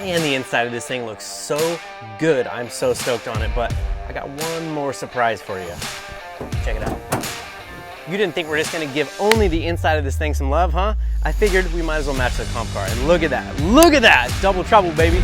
Man, the inside of this thing looks so good. I'm so stoked on it, but I got one more surprise for you. Check it out. You didn't think we're just gonna give only the inside of this thing some love, huh? I figured we might as well match the comp car. And look at that, look at that! Double trouble, baby.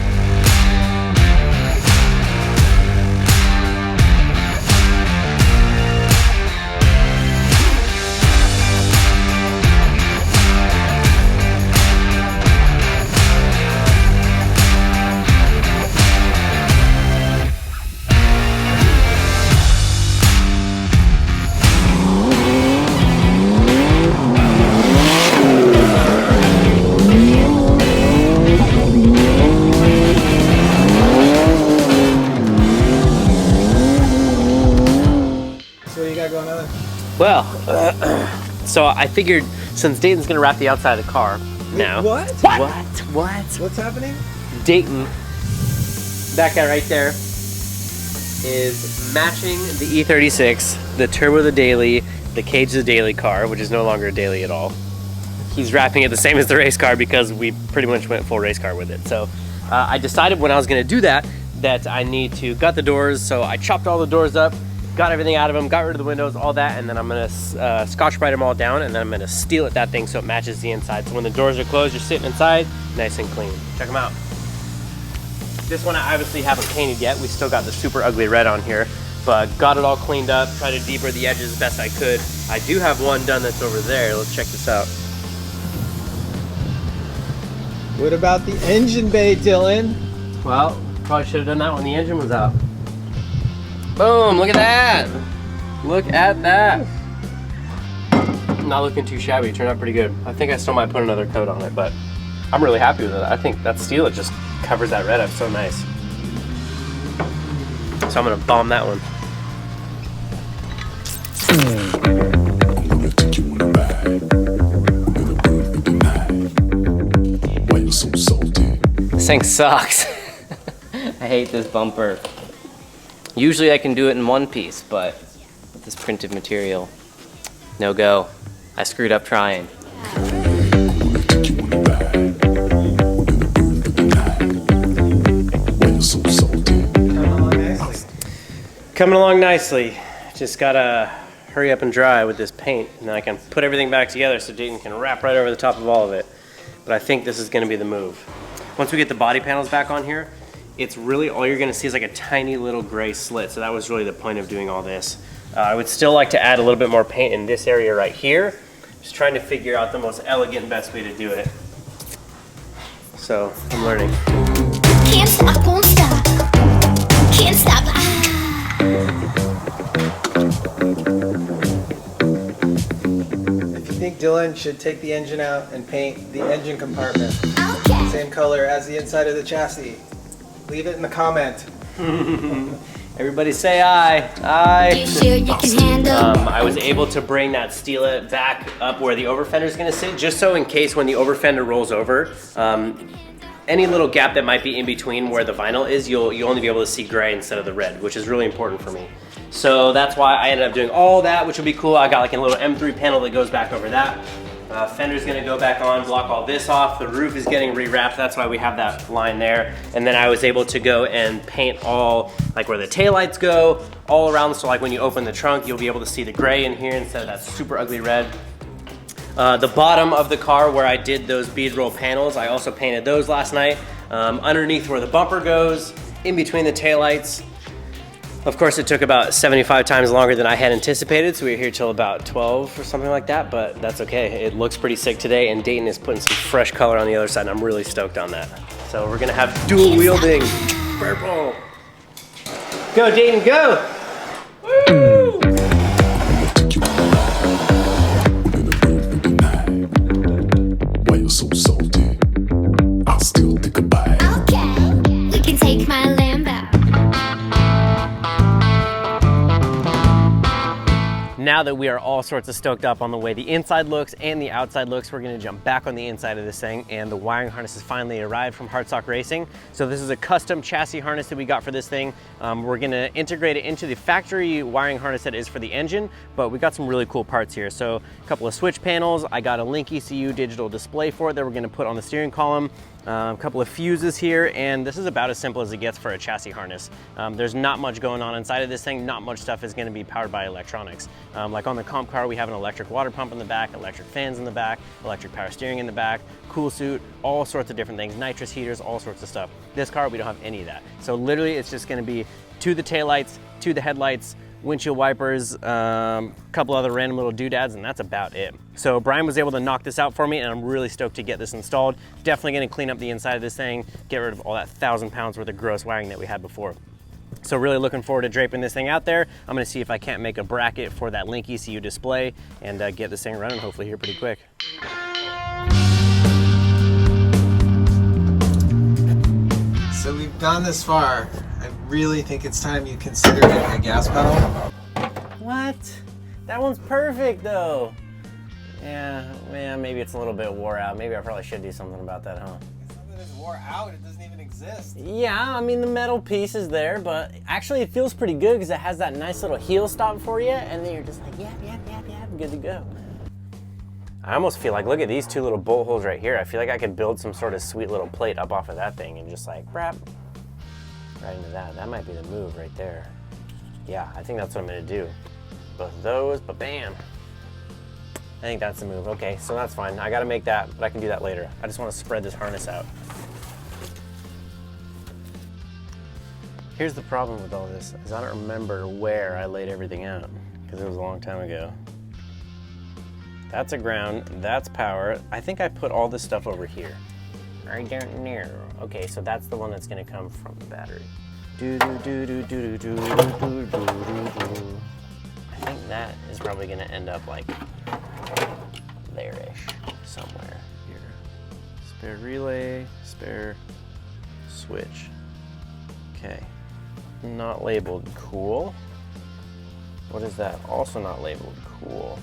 Well, so I figured since Dayton's gonna wrap the outside of the car now. What? What? What's happening? Dayton, that guy right there, is matching the E36, the turbo the daily, the cage the daily car, which is no longer a daily at all. He's wrapping it the same as the race car because we pretty much went full race car with it. So I decided when I was gonna do that I need to gut the doors. So I chopped all the doors up, got everything out of them, got rid of the windows, all that, and then I'm gonna Scotch-Brite them all down, and then I'm gonna steel it that thing so it matches the inside. So when the doors are closed, you're sitting inside, nice and clean. Check them out. This one I obviously haven't painted yet. We still got the super ugly red on here, but got it all cleaned up, tried to deburr the edges as best I could. I do have one done that's over there. Let's check this out. What about the engine bay, Dylan? Well, probably should have done that when the engine was out. Boom, look at that. Look at that. Not looking too shabby, it turned out pretty good. I think I still might put another coat on it, but I'm really happy with it. I think that steel, it just covers that red up so nice. So I'm gonna bomb that one. I'm gonna take you on a ride. Gonna burn through the night. Why you so salty? This thing sucks. I hate this bumper. Usually I can do it in one piece, but with this printed material, no go. I screwed up trying. Coming along nicely. Just gotta hurry up and dry with this paint, and then I can put everything back together so Dayton can wrap right over the top of all of it. But I think this is gonna be the move. Once we get the body panels back on here, it's really all you're gonna see is like a tiny little gray slit. So that was really the point of doing all this. I would still like to add a little bit more paint in this area right here. Just trying to figure out the most elegant, best way to do it. So I'm learning. Can't stop, won't stop. Can't stop. If you think Dylan should take the engine out and paint the engine compartment, Okay. same color as the inside of the chassis, leave it in the comment. Everybody say aye. Aye. You sure you can handle? I was able to bring that steel back up where the over fender is going to sit, just so in case when the over fender rolls over, any little gap that might be in between where the vinyl is, you'll only be able to see gray instead of the red, which is really important for me. So that's why I ended up doing all that, which will be cool. I got like a little M3 panel that goes back over that. Fender's gonna go back on, block all this off. The roof is getting rewrapped. That's why we have that line there. And then I was able to go and paint all, like where the taillights go, all around. So like when you open the trunk, you'll be able to see the gray in here instead of that super ugly red. The bottom of the car where I did those bead roll panels, I also painted those last night. Underneath where the bumper goes, in between the taillights. Of course, it took about 75 times longer than I had anticipated, so we were here till about 12 or something like that, but that's okay. It looks pretty sick today, and Dayton is putting some fresh color on the other side, and I'm really stoked on that. So we're gonna have dual wielding. Purple. Go, Dayton, go! Woo! Why you so salty? I'll still take a bite. Okay. We can take my Lambo. Now now that we are all sorts of stoked up on the way the inside looks and the outside looks, we're gonna jump back on the inside of this thing, and the wiring harness has finally arrived from Heartstock Racing. So this is a custom chassis harness that we got for this thing. We're gonna integrate it into the factory wiring harness that is for the engine, but we got some really cool parts here. So a couple of switch panels, I got a Link ECU digital display for it that we're gonna put on the steering column, a couple of fuses here, and this is about as simple as it gets for a chassis harness. There's not much going on inside of this thing. Not much stuff is gonna be powered by electronics. Like on the comp car, we have an electric water pump in the back, electric fans in the back, electric power steering in the back, cool suit, all sorts of different things, nitrous heaters, all sorts of stuff. This car, we don't have any of that. So literally it's just gonna be to the taillights, to the headlights, windshield wipers, couple other random little doodads, and that's about it. So Brian was able to knock this out for me, and I'm really stoked to get this installed. Definitely gonna clean up the inside of this thing, get rid of all that 1,000 pounds worth of gross wiring that we had before. So really looking forward to draping this thing out there. I'm gonna see if I can't make a bracket for that Link ECU display and get this thing running hopefully here pretty quick. So we've gone this far. I really think it's time you consider getting a gas pedal. What? That one's perfect though. Yeah, maybe it's a little bit wore out. Maybe I probably should do something about that, huh? Something that's wore out, it doesn't even exist. Yeah, I mean the metal piece is there, but actually it feels pretty good because it has that nice little heel stop for you, and then you're just like, yap, good to go. I almost feel like, look at these two little bolt holes right here. I feel like I could build some sort of sweet little plate up off of that thing and just like, wrap right into that. That might be the move right there. Yeah, I think that's what I'm gonna do. Both of those, but bam. I think that's the move. Okay, so that's fine. I gotta make that, but I can do that later. I just wanna spread this harness out. Here's the problem with all this, is I don't remember where I laid everything out, because it was a long time ago. That's a ground, that's power. I think I put all this stuff over here. I don't know. Okay, so that's the one that's gonna come from the battery. I think that is probably gonna end up like there-ish, somewhere here. Spare relay, spare switch. Okay, not labeled, cool. What is that? Also not labeled, cool.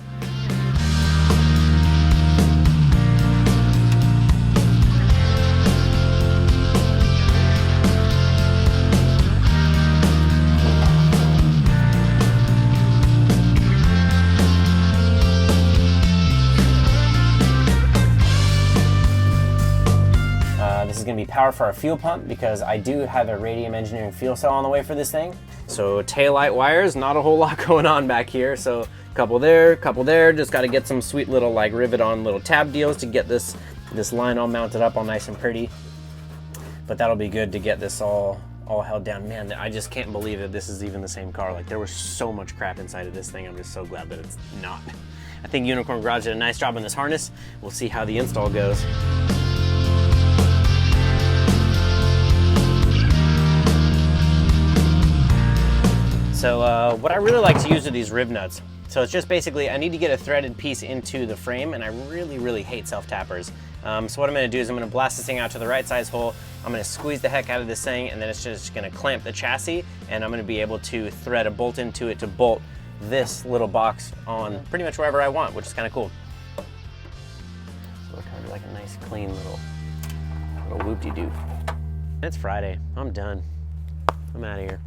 This is gonna be power for our fuel pump because I do have a Radium Engineering fuel cell on the way for this thing. So taillight wires, not a whole lot going on back here. So couple there, just gotta get some sweet little like rivet on little tab deals to get this line all mounted up all nice and pretty. But that'll be good to get this all held down. Man, I just can't believe that this is even the same car. Like there was so much crap inside of this thing. I'm just so glad that it's not. I think Unicorn Garage did a nice job on this harness. We'll see how the install goes. So what I really like to use are these rib nuts. So it's just basically, I need to get a threaded piece into the frame, and I really hate self-tappers. So what I'm gonna do is I'm gonna blast this thing out to the right size hole, I'm gonna squeeze the heck out of this thing, and then it's just gonna clamp the chassis, and I'm gonna be able to thread a bolt into it to bolt this little box on pretty much wherever I want, which is kind of cool. So kind of like a nice clean little whoop-de-doo. It's Friday, I'm done. I'm out of here.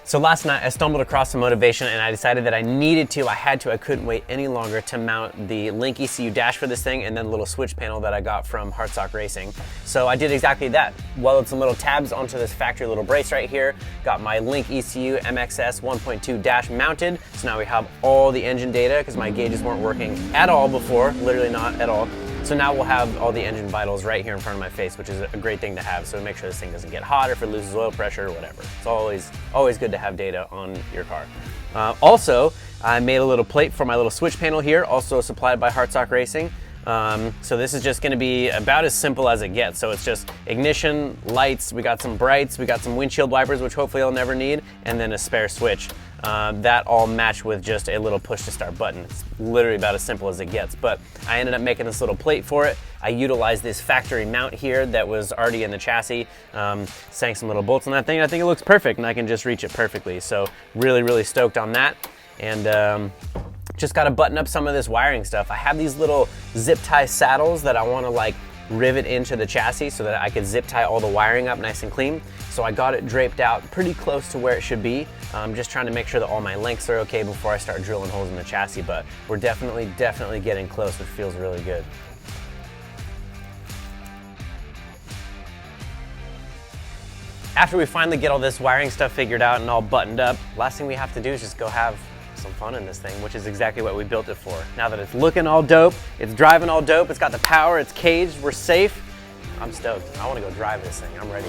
So last night I stumbled across some motivation and I decided that I couldn't wait any longer to mount the Link ECU dash for this thing and then the little switch panel that I got from Heartstock Racing. So I did exactly that. Welded some little tabs onto this factory little brace right here, got my Link ECU MXS 1.2 dash mounted. So now we have all the engine data because my gauges weren't working at all before, literally not at all. So now we'll have all the engine vitals right here in front of my face, which is a great thing to have. So make sure this thing doesn't get hot or if it loses oil pressure or whatever. It's always good to have data on your car. Also, I made a little plate for my little switch panel here, also supplied by Heartstock Racing. So this is just gonna be about as simple as it gets. So it's just ignition, lights, we got some brights, we got some windshield wipers, which hopefully I'll never need, and then a spare switch. That all matched with just a little push to start button. It's literally about as simple as it gets, but I ended up making this little plate for it. I utilized this factory mount here that was already in the chassis, sank some little bolts on that thing. I think it looks perfect and I can just reach it perfectly. So really, really stoked on that. And just got to button up some of this wiring stuff. I have these little zip tie saddles that I want to like rivet into the chassis so that I could zip tie all the wiring up nice and clean. So I got it draped out pretty close to where it should be. I'm just trying to make sure that all my lengths are okay before I start drilling holes in the chassis, but we're definitely getting close, which feels really good. After we finally get all this wiring stuff figured out and all buttoned up, last thing we have to do is just go have some fun in this thing, which is exactly what we built it for. Now that it's looking all dope, it's driving all dope, it's got the power, it's caged, we're safe, I'm stoked. I want to go drive this thing. I'm ready.